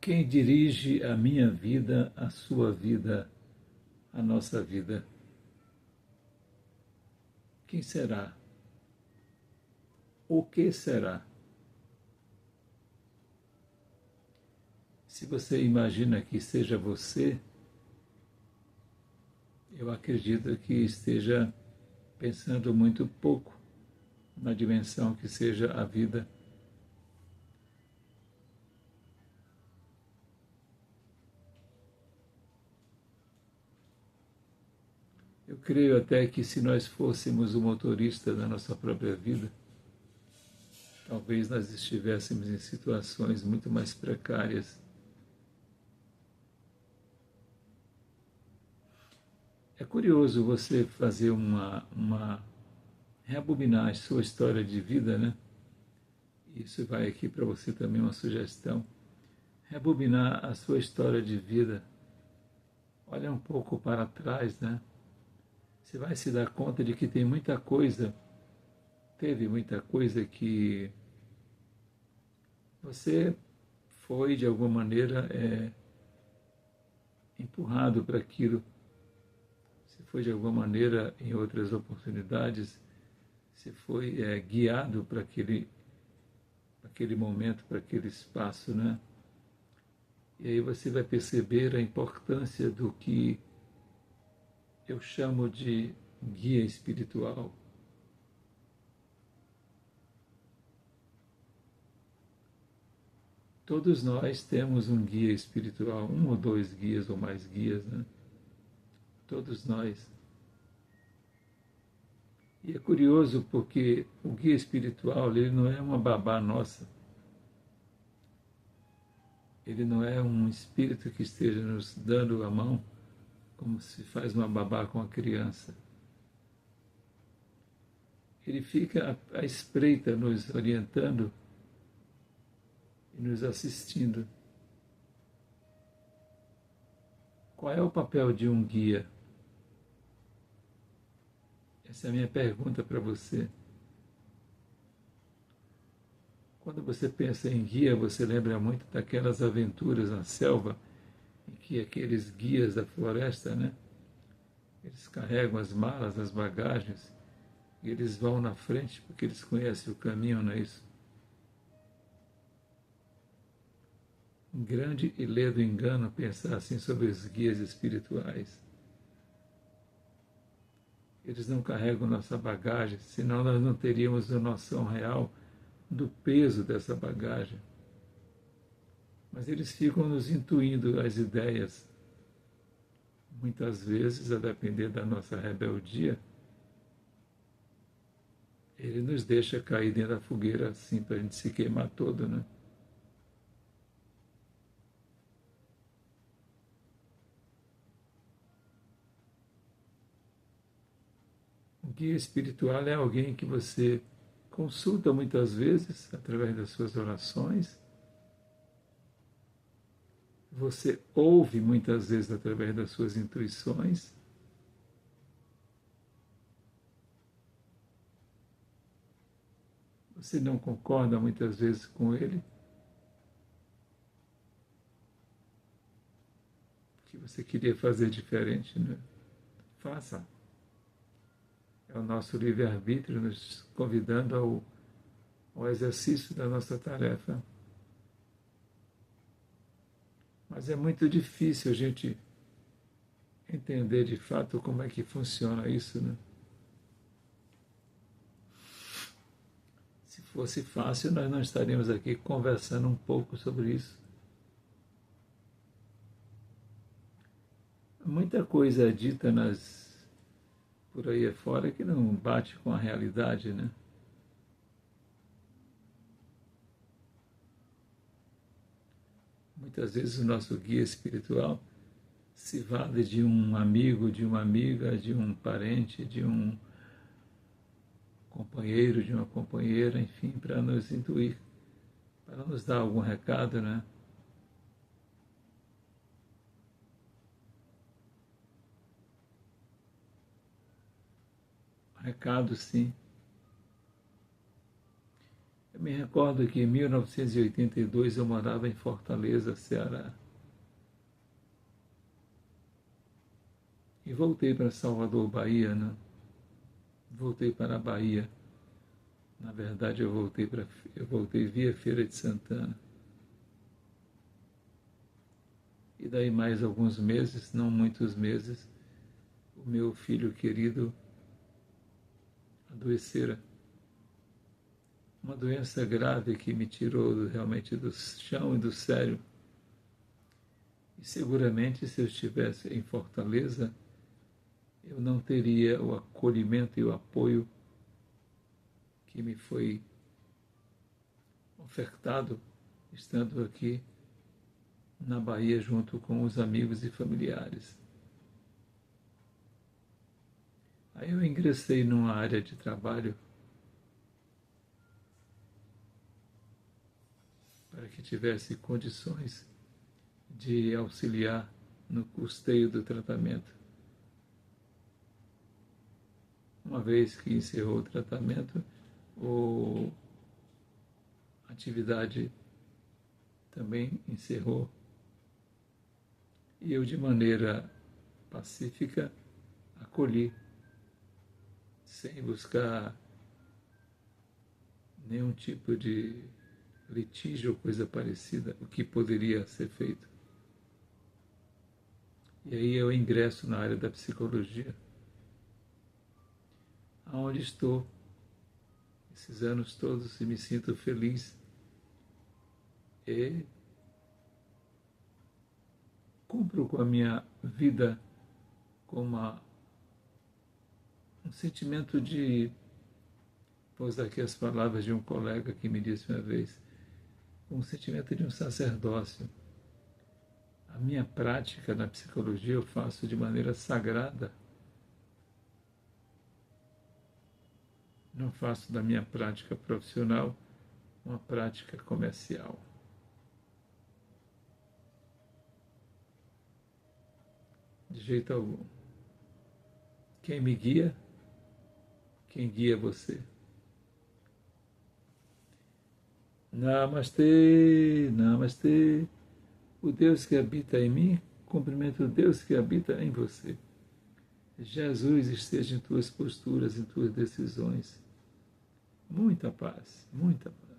Quem dirige a minha vida, a sua vida, a nossa vida? Quem será? O que será? Se você imagina que seja você, eu acredito que esteja pensando muito pouco na dimensão que seja a vida. Eu creio até que se nós fôssemos o motorista da nossa própria vida, talvez nós estivéssemos em situações muito mais precárias. É curioso você fazer reabobinar a sua história de vida, né? Isso vai aqui para você também uma sugestão. Reabobinar a sua história de vida. Olha um pouco para trás, né? Você vai se dar conta de que tem muita coisa, teve muita coisa que você foi de alguma maneira empurrado para aquilo. Você foi de alguma maneira em outras oportunidades, você foi guiado para aquele momento, para aquele espaço, né? E aí você vai perceber a importância do que eu chamo de guia espiritual. Todos nós temos um guia espiritual, um ou dois guias ou mais guias, né? Todos nós. E é curioso porque o guia espiritual, ele não é uma babá nossa. Ele não é um espírito que esteja nos dando a mão como se faz uma babá com a criança. Ele fica à espreita, nos orientando e nos assistindo. Qual é o papel de um guia? Essa é a minha pergunta para você. Quando você pensa em guia, você lembra muito daquelas aventuras na selva, em que aqueles guias da floresta, né? Eles carregam as malas, as bagagens, e eles vão na frente porque eles conhecem o caminho, não é isso? Um grande e ledo engano pensar assim sobre os guias espirituais. Eles não carregam nossa bagagem, senão nós não teríamos a noção real do peso dessa bagagem. Mas eles ficam nos intuindo as ideias. Muitas vezes, a depender da nossa rebeldia, ele nos deixa cair dentro da fogueira assim, para a gente se queimar todo, né? O guia espiritual é alguém que você consulta muitas vezes através das suas orações, você ouve muitas vezes através das suas intuições, você não concorda muitas vezes com ele, que você queria fazer diferente, né? Faça. É o nosso livre-arbítrio nos convidando ao exercício da nossa tarefa. Mas é muito difícil a gente entender de fato como é que funciona isso, né? Se fosse fácil, nós não estaríamos aqui conversando um pouco sobre isso. Muita coisa é dita por aí afora que não bate com a realidade, né? Muitas vezes o nosso guia espiritual se vale de um amigo, de uma amiga, de um parente, de um companheiro, de uma companheira, enfim, para nos intuir, para nos dar algum recado, né? Recado, sim. Eu me recordo que em 1982 eu morava em Fortaleza, Ceará. E voltei para Salvador, Bahia, né? Voltei para a Bahia. Na verdade, eu voltei via Feira de Santana. E daí mais alguns meses, não muitos meses, o meu filho querido adoecera. Uma doença grave que me tirou realmente do chão e do sério. E seguramente, se eu estivesse em Fortaleza, eu não teria o acolhimento e o apoio que me foi ofertado estando aqui na Bahia junto com os amigos e familiares. Aí eu ingressei numa área de trabalho para que tivesse condições de auxiliar no custeio do tratamento. Uma vez que encerrou o tratamento, a atividade também encerrou. E eu, de maneira pacífica, acolhi, sem buscar nenhum tipo de litígio ou coisa parecida, o que poderia ser feito. E aí eu ingresso na área da psicologia, aonde estou esses anos todos e me sinto feliz e cumpro com a minha vida com um sentimento de, vou usar aqui as palavras de um colega que me disse uma vez, um sentimento de um sacerdócio. A minha prática na psicologia eu faço de maneira sagrada. Não faço da minha prática profissional uma prática comercial. De jeito algum. Quem me guia? Quem guia você? Namastê, namastê. O Deus que habita em mim, cumprimento o Deus que habita em você. Jesus esteja em tuas posturas, em tuas decisões. Muita paz, muita paz.